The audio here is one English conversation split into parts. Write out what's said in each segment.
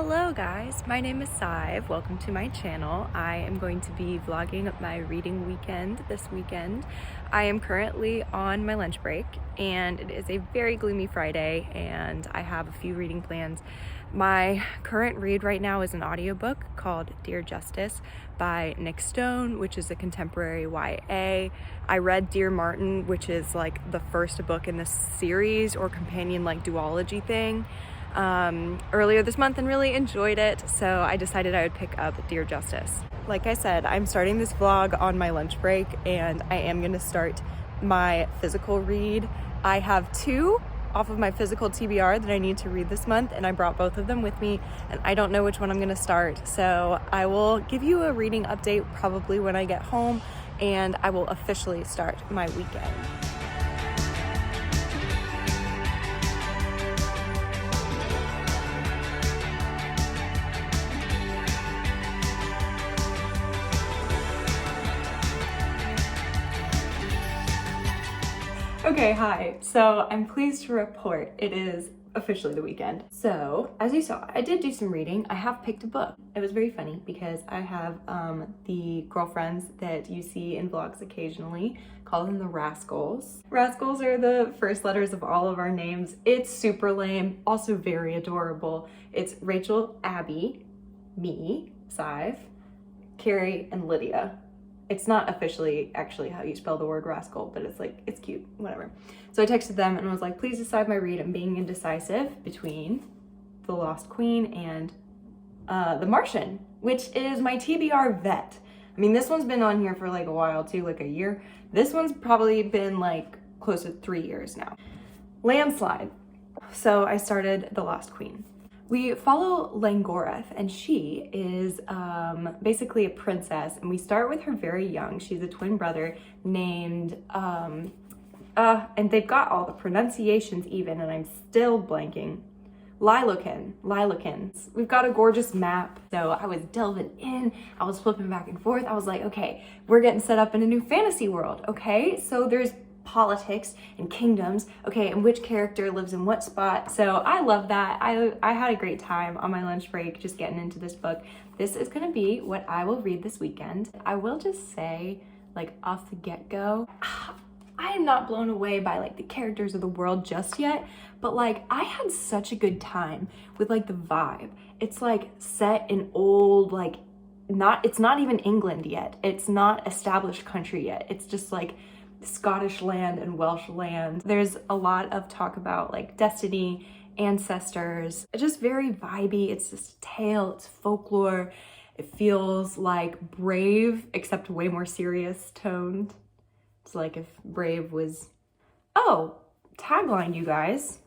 Hello guys, my name is Sive. Welcome to my channel. I am going to be vlogging my reading weekend this weekend. I am currently on my lunch break and it is a very gloomy Friday and I have a few reading plans. My current read right now is an audiobook called Dear Justice by Nick Stone, which is a contemporary YA. I read Dear Martin, which is like the first book in this series or companion like duology thing, earlier this month and really enjoyed it, so I decided I would pick up Dear Justice. Like I said, I'm starting this vlog on my lunch break and I am going to start my physical read. I have two off of my physical TBR that I need to read this month and I brought both of them with me and I don't know which one I'm going to start, so I will give you a reading update probably when I get home and I will officially start my weekend. Okay, hi. So I'm pleased to report it is officially the weekend. So as you saw, I did do some reading. I have picked a book. It was very funny because I have the girlfriends that you see in vlogs occasionally, call them the Rascals. Rascals are the first letters of all of our names. It's super lame, also very adorable. It's Rachel, Abby, me, Sive, Carrie, and Lydia. It's not officially actually how you spell the word rascal, but it's like, it's cute, whatever. So I texted them and was like, please decide my read. I'm being indecisive between The Lost Queen and The Martian, which is my TBR vet. I mean, this one's been on here for like a while too, like a year. This one's probably been like close to 3 years now. Landslide. So I started The Lost Queen. We follow Langoreth, and she is basically a princess, and we start with her very young. She's a twin brother named, and they've got all the pronunciations even, and I'm still blanking. Lilokin. We've got a gorgeous map, so I was delving in, I was flipping back and forth. I was like, okay, we're getting set up in a new fantasy world, okay? So there's politics and kingdoms, okay, and which character lives in what spot. So I love that. I had a great time on my lunch break just getting into this book. This is gonna be what I will read this weekend. I will just say, like, off the get-go, I am not blown away by like the characters of the world just yet, but like I had such a good time with like the vibe. It's like set in old, like it's not even England yet. It's not established country yet. It's just like Scottish land and Welsh land. There's a lot of talk about like destiny, ancestors. It's just very vibey. It's just a tale, it's folklore. It feels like Brave, except way more serious toned. It's like if Brave was, oh, tagline, you guys.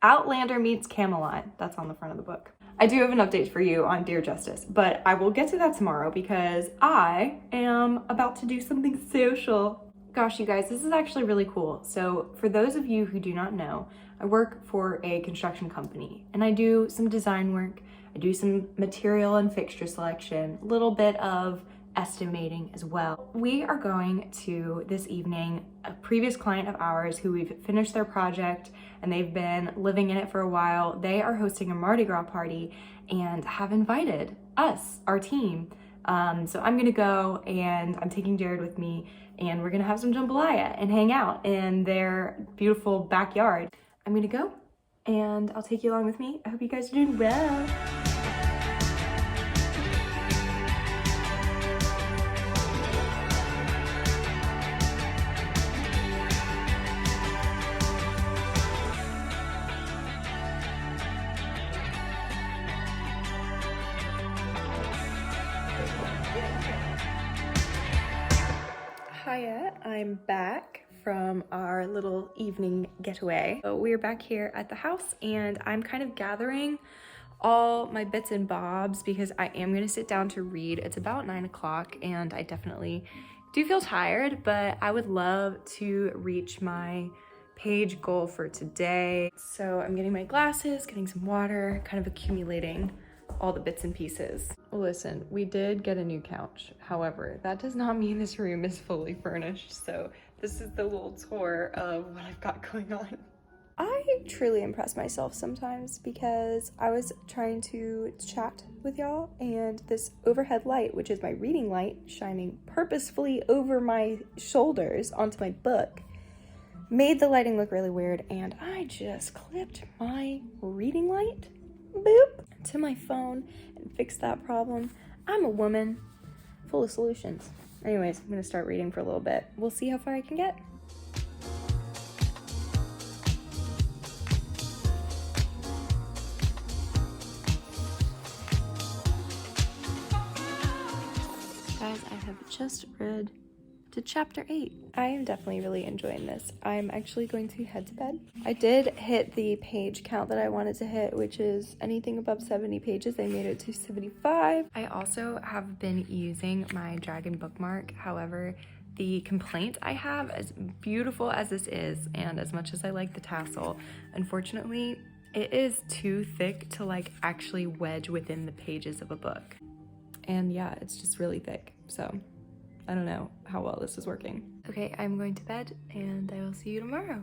Outlander meets Camelot. That's on the front of the book. I do have an update for you on Dear Justice, but I will get to that tomorrow because I am about to do something social. Gosh, you guys, this is actually really cool. So for those of you who do not know, I work for a construction company and I do some design work. I do some material and fixture selection, a little bit of estimating as well. We are going to, this evening, a previous client of ours who we've finished their project and they've been living in it for a while. They are hosting a Mardi Gras party and have invited us, our team. So I'm gonna go and I'm taking Jared with me and we're gonna have some jambalaya and hang out in their beautiful backyard. I'm gonna go and I'll take you along with me. I hope you guys are doing well. Hiya, I'm back from our little evening getaway. So we're back here at the house and I'm kind of gathering all my bits and bobs because I am going to sit down to read. It's about 9 o'clock and I definitely do feel tired, but I would love to reach my page goal for today. So I'm getting my glasses, getting some water, kind of accumulating all the bits and pieces. Listen, we did get a new couch. However, that does not mean this room is fully furnished. So this is the little tour of what I've got going on. I truly impress myself sometimes because I was trying to chat with y'all, and this overhead light, which is my reading light, shining purposefully over my shoulders onto my book, made the lighting look really weird, and I just clipped my reading light, boop, to my phone and fixed that problem. I'm a woman full of solutions. Anyways, I'm gonna start reading for a little bit. We'll see how far I can get. Guys, I have just read to chapter 8. I am definitely really enjoying this. I'm actually going to head to bed. I did hit the page count that I wanted to hit, which is anything above 70 pages. I made it to 75. I also have been using my dragon bookmark. However, the complaint I have, as beautiful as this is, and as much as I like the tassel, unfortunately, it is too thick to like actually wedge within the pages of a book. And yeah, it's just really thick, so I don't know how well this is working. Okay, I'm going to bed, and I will see you tomorrow.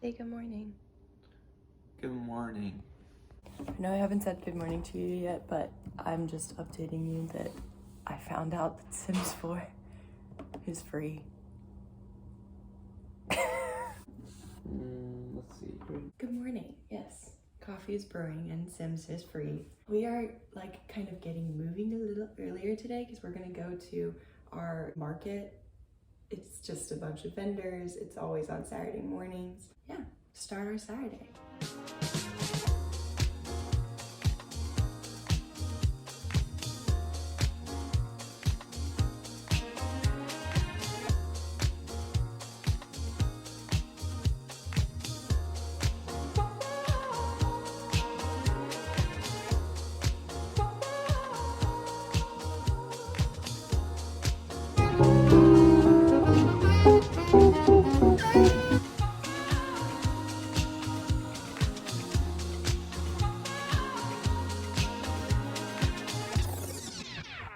Say good morning. Good morning. I know I haven't said good morning to you yet, but I'm just updating you that I found out that Sims 4 is free. Let's see. Good morning. Yes, coffee is brewing and Sims is free. We are like kind of getting moving a little earlier today because we're gonna go to our market. It's just a bunch of vendors. It's always on Saturday mornings. Yeah, start our Saturday.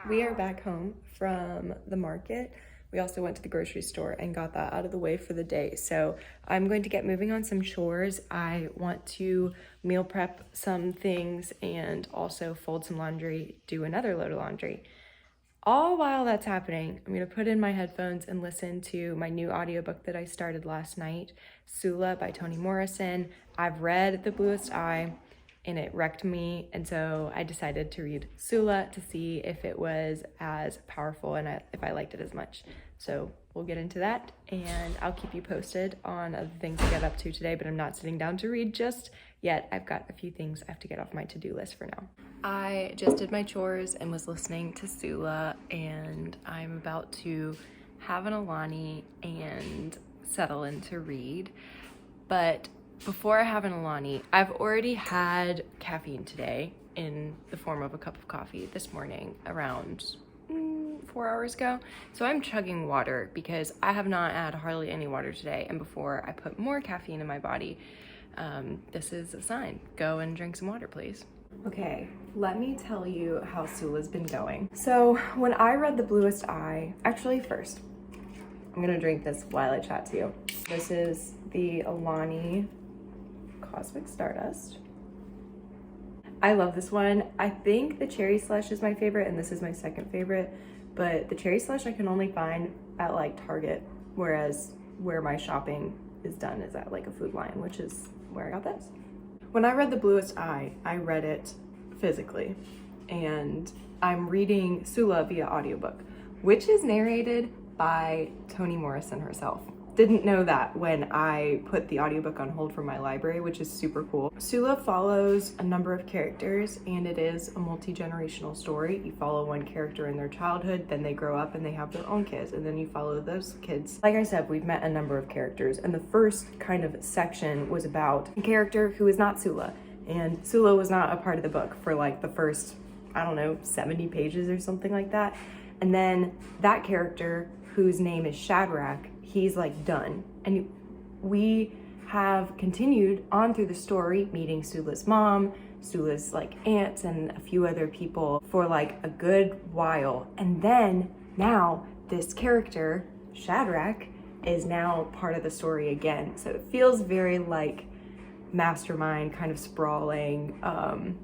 We are back home from the market. We also went to the grocery store and got that out of the way for the day. So I'm going to get moving on some chores. I want to meal prep some things and also fold some laundry, do another load of laundry. All while that's happening, I'm gonna put in my headphones and listen to my new audiobook that I started last night, Sula by Toni Morrison. I've read The Bluest Eye and it wrecked me, and so I decided to read Sula to see if it was as powerful and if I liked it as much. So we'll get into that, and I'll keep you posted on other things I get up to today, but I'm not sitting down to read just yet. I've got a few things I have to get off my to-do list for now. I just did my chores and was listening to Sula, and I'm about to have an Alani and settle in to read. But before I have an Alani, I've already had caffeine today in the form of a cup of coffee this morning around 4 hours ago. So I'm chugging water because I have not had hardly any water today. And before I put more caffeine in my body, this is a sign. Go and drink some water, please. Okay, let me tell you how Sula's been going. So when I read The Bluest Eye, actually first, I'm gonna drink this while I chat to you. This is the Alani Cosmic Stardust. I love this one. I think the cherry slush is my favorite, and this is my second favorite, but the cherry slush I can only find at like Target, whereas where my shopping is done is at like a Food Lion, which is where I got this. When I read The Bluest Eye, I read it physically, and I'm reading Sula via audiobook, which is narrated by Toni Morrison herself. Didn't know that when I put the audiobook on hold from my library, which is super cool. Sula follows a number of characters, and it is a multi-generational story. You follow one character in their childhood, then they grow up and they have their own kids, and then you follow those kids. Like I said, we've met a number of characters, and the first kind of section was about a character who is not Sula, and Sula was not a part of the book for like the first, I don't know, 70 pages or something like that. And then that character, whose name is Shadrach, he's like done. And we have continued on through the story, meeting Sula's mom, Sula's like aunts, and a few other people for like a good while. And then now this character, Shadrach, is now part of the story again. So it feels very like mastermind, kind of sprawling,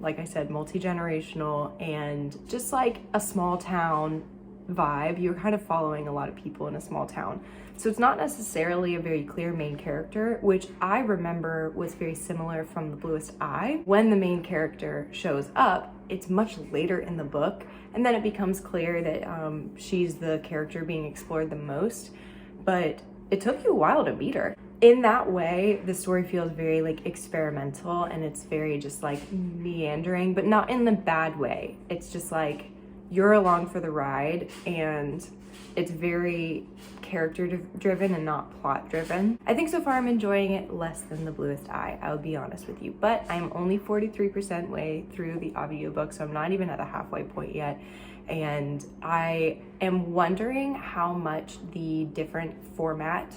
like I said, multi-generational, and just like a small town vibe. You're kind of following a lot of people in a small town. So it's not necessarily a very clear main character, which I remember was very similar from The Bluest Eye. When the main character shows up, it's much later in the book, and then it becomes clear that she's the character being explored the most, but it took you a while to meet her. In that way, the story feels very like experimental, and it's very just like meandering, but not in the bad way. It's just like you're along for the ride, and it's very character driven and not plot driven. I think so far I'm enjoying it less than The Bluest Eye, I'll be honest with you, but I'm only 43% way through the audiobook, so I'm not even at the halfway point yet. And I am wondering how much the different format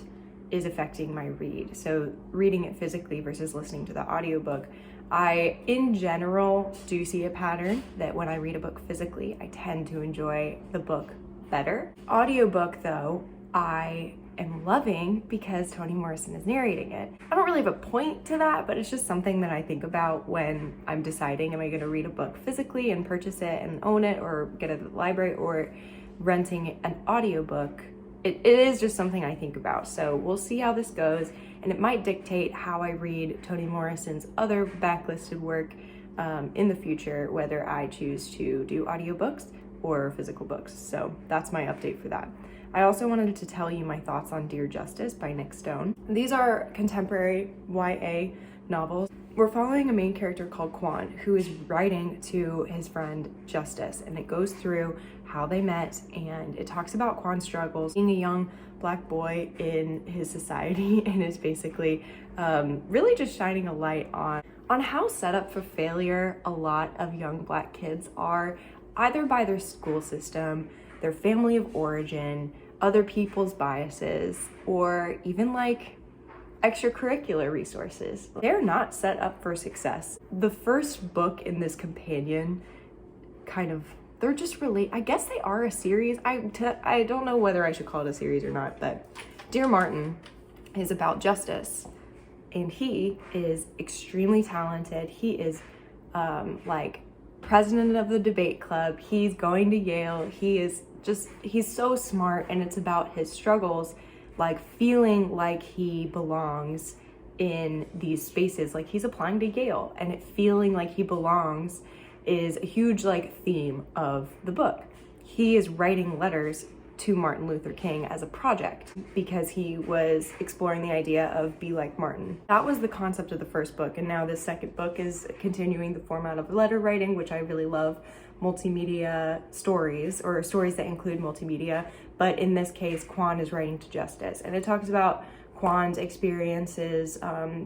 is affecting my read. So reading it physically versus listening to the audiobook, I, in general, do see a pattern that when I read a book physically, I tend to enjoy the book better. Audiobook, though, I am loving because Toni Morrison is narrating it. I don't really have a point to that, but it's just something that I think about when I'm deciding, am I going to read a book physically and purchase it and own it, or get it at the library, or renting an audiobook. It is just something I think about. So we'll see how this goes, and it might dictate how I read Toni Morrison's other backlisted work in the future, whether I choose to do audiobooks or physical books. So that's my update for that. I also wanted to tell you my thoughts on Dear Justice by Nick Stone. These are contemporary YA novels. We're following a main character called Quan, who is writing to his friend Justice, and it goes through how they met, and it talks about Quan's struggles being a young black boy in his society, and is basically really just shining a light on how set up for failure a lot of young black kids are, either by their school system, their family of origin, other people's biases, or even like extracurricular resources. They're not set up for success. The first book in this companion they're just really, I guess they are a series. I don't know whether I should call it a series or not, but Dear Martin is about Justice, and he is extremely talented. He is like president of the debate club. He's going to Yale. He's so smart, and it's about his struggles, like feeling like he belongs in these spaces. Like he's applying to Yale, and it feeling like he belongs is a huge like theme of the book. He is writing letters to Martin Luther King as a project because he was exploring the idea of be like Martin. That was the concept of the first book, and now the second book is continuing the format of letter writing, which I really love. Multimedia stories, or stories that include multimedia, but in this case Quan is writing to Justice, and it talks about Quan's experiences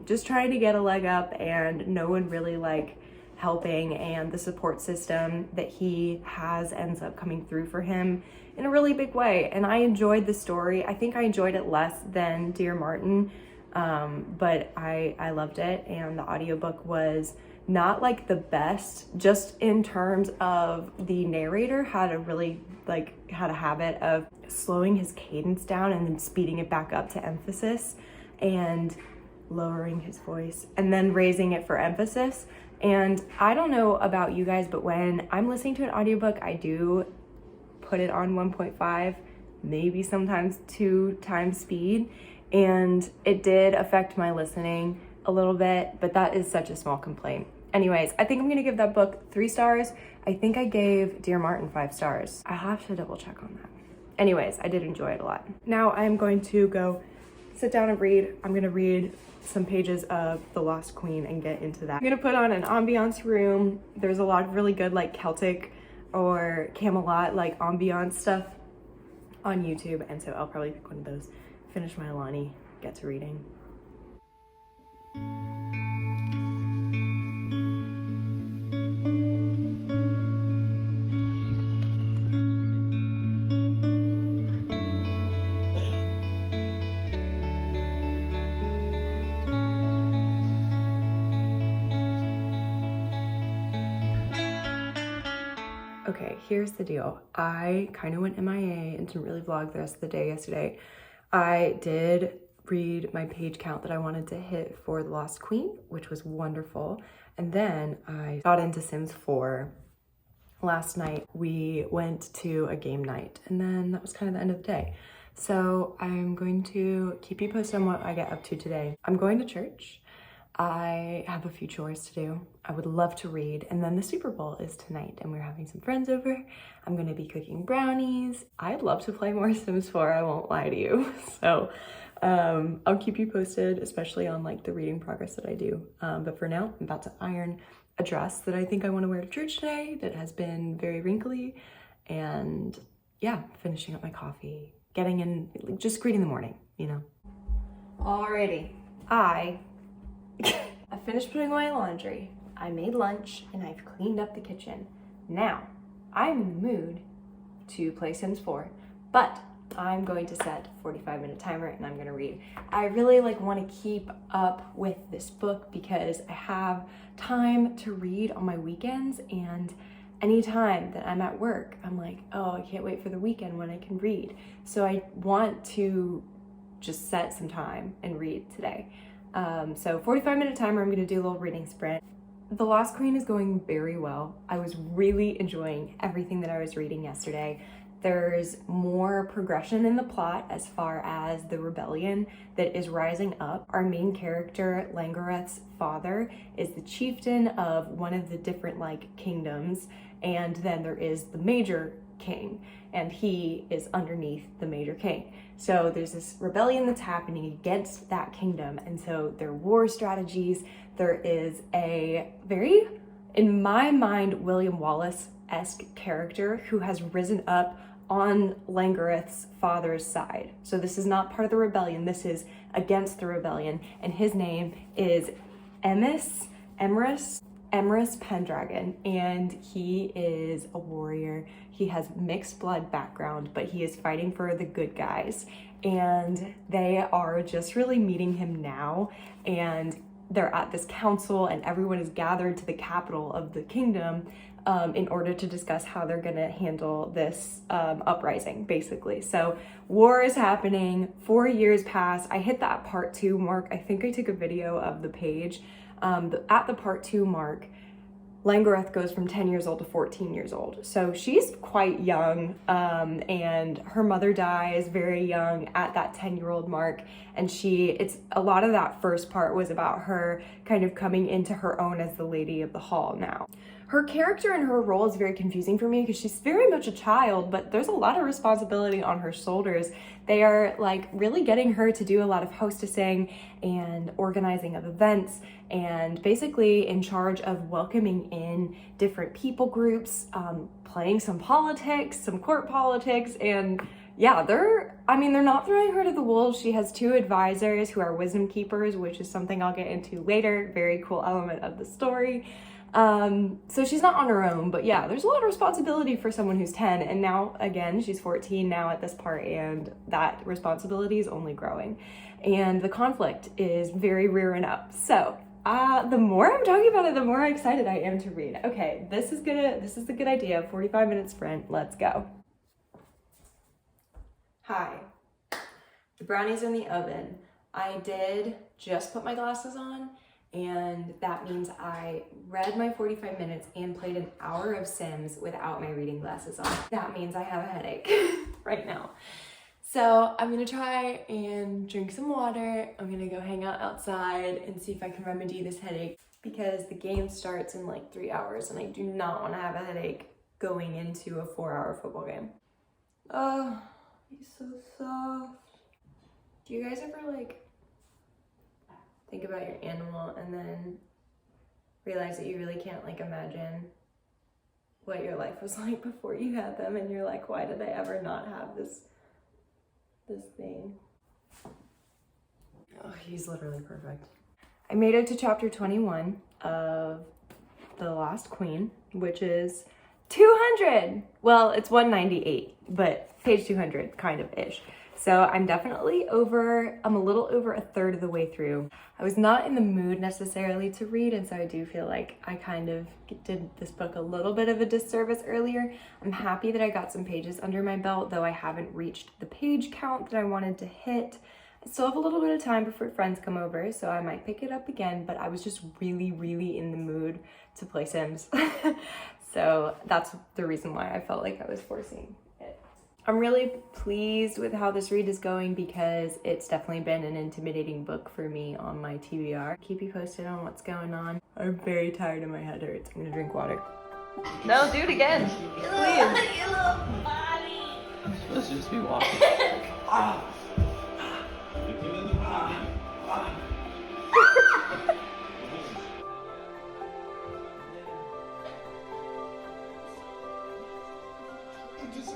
just trying to get a leg up, and no one really like helping, and the support system that he has ends up coming through for him in a really big way. And I enjoyed the story. I think I enjoyed it less than Dear Martin, but I loved it, and the audiobook was not like the best, just in terms of the narrator had a habit of slowing his cadence down and then speeding it back up to emphasis, and lowering his voice and then raising it for emphasis. And I don't know about you guys, but when I'm listening to an audiobook, I do put it on 1.5, maybe sometimes 2 times speed, and it did affect my listening a little bit, but that is such a small complaint. Anyways, I think I'm gonna give that book 3 stars. I think I gave Dear Martin 5 stars. I have to double check on that. Anyways, I did enjoy it a lot. Now I'm going to go sit down and read. I'm gonna read some pages of The Lost Queen and get into that. I'm gonna put on an ambiance room. There's a lot of really good like Celtic or Camelot like ambiance stuff on YouTube, and so I'll probably pick one of those, finish my Alani, get to reading. Okay, here's the deal. I kind of went MIA and didn't really vlog the rest of the day yesterday. I did read my page count that I wanted to hit for The Lost Queen, which was wonderful. And then I got into Sims 4. Last night we went to a game night, and then that was kind of the end of the day. So I'm going to keep you posted on what I get up to today. I'm going to church. I have a few chores to do. I would love to read, and then the Super Bowl is tonight and we're having some friends over. I'm gonna be cooking brownies. I'd love to play more Sims 4, I won't lie to you. So I'll keep you posted, especially on like the reading progress that I do. But for now, I'm about to iron a dress that I think I want to wear to church today that has been very wrinkly, and yeah, finishing up my coffee, getting in, just greeting the morning, you know. Alrighty, I finished putting away laundry, I made lunch, and I've cleaned up the kitchen. Now, I'm in the mood to play Sims 4, but I'm going to set a 45-minute timer and I'm gonna read. I really want to keep up with this book because I have time to read on my weekends, and anytime that I'm at work, I'm like, oh, I can't wait for the weekend when I can read. So I want to just set some time and read today. So 45-minute timer, I'm gonna do a little reading sprint. The Lost Queen is going very well. I was really enjoying everything that I was reading yesterday. There's more progression in the plot as far as the rebellion that is rising up. Our main character, Langoreth's father, is the chieftain of one of the different kingdoms, and then there is the major king, and he is underneath the major king. So there's this rebellion that's happening against that kingdom, and so there are war strategies. There is a very, in my mind, William Wallace-esque character who has risen up on Langoreth's father's side. So this is not part of the rebellion, this is against the rebellion, and his name is Emrys Pendragon, and he is a warrior. He has mixed blood background, but he is fighting for the good guys, and they are just really meeting him now, and they're at this council and everyone is gathered to the capital of the kingdom in order to discuss how they're gonna handle this uprising, basically. So war is happening, 4 years pass. I hit that part 2 mark. I think I took a video of the page. At the part 2 mark, Langoreth goes from 10 years old to 14 years old. So she's quite young, and her mother dies very young at that 10-year-old mark. And it's a lot of that first part was about her kind of coming into her own as the Lady of the Hall now. Her character and her role is very confusing for me because she's very much a child, but there's a lot of responsibility on her shoulders. They are really getting her to do a lot of hostessing and organizing of events, and basically in charge of welcoming in different people groups, playing some politics, some court politics, and yeah, they're not throwing her to the wolves. She has 2 advisors who are wisdom keepers, which is something I'll get into later. Very cool element of the story. So she's not on her own, but yeah, there's a lot of responsibility for someone who's 10, and now again, she's 14 now at this part, and that responsibility is only growing. And the conflict is very rearing up. So, the more I'm talking about it, the more excited I am to read. Okay, this is a good idea. 45-minute sprint, let's go. Hi, the brownies are in the oven. I did just put my glasses on, and that means I read my 45 minutes and played an hour of Sims without my reading glasses on. That means I have a headache right now. So I'm gonna try and drink some water. I'm gonna go hang out outside and see if I can remedy this headache, because the game starts in 3 hours and I do not wanna have a headache going into a 4-hour football game. Oh, he's so soft. Do you guys ever think about your animal and then realize that you really can't imagine what your life was like before you had them, and you're like, why did I ever not have this thing? Oh, he's literally perfect. I made it to chapter 21 of The Lost Queen, which is 200. Well, it's 198, but page 200 kind of ish. So I'm a little over a third of the way through. I was not in the mood necessarily to read, and so I do feel like I kind of did this book a little bit of a disservice earlier. I'm happy that I got some pages under my belt, though I haven't reached the page count that I wanted to hit. I still have a little bit of time before friends come over, so I might pick it up again, but I was just really, really in the mood to play Sims. So that's the reason why I felt like I was forcing it. I'm really pleased with how this read is going because it's definitely been an intimidating book for me on my TBR. Keep you posted on what's going on. I'm very tired and my head hurts. I'm gonna drink water. No, do it again. Please. I'm supposed to just be walking.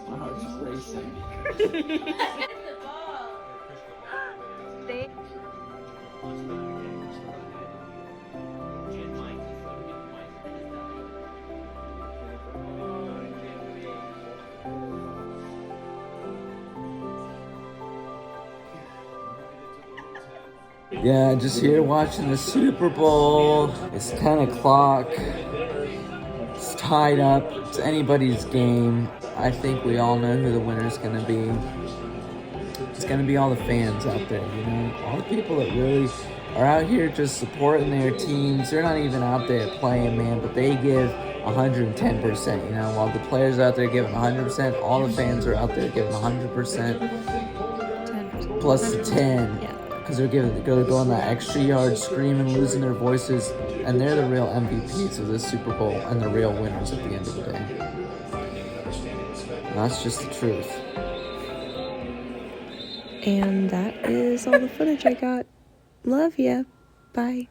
My heart's racing. Yeah, just here watching the Super Bowl. It's 10 o'clock. It's tied up. It's anybody's game. I think we all know who the winner's gonna be. It's gonna be all the fans out there, you know? All the people that really are out here just supporting their teams. They're not even out there playing, man, but they give 110%, you know? While the players are out there giving 100%, all the fans are out there giving 100%. 10%. Plus the 10. Yeah. Because they're going that extra yard, screaming, losing their voices, and they're the real MVPs of this Super Bowl and the real winners at the end of the day. And that's just the truth. And that is all the footage I got. Love ya. Bye.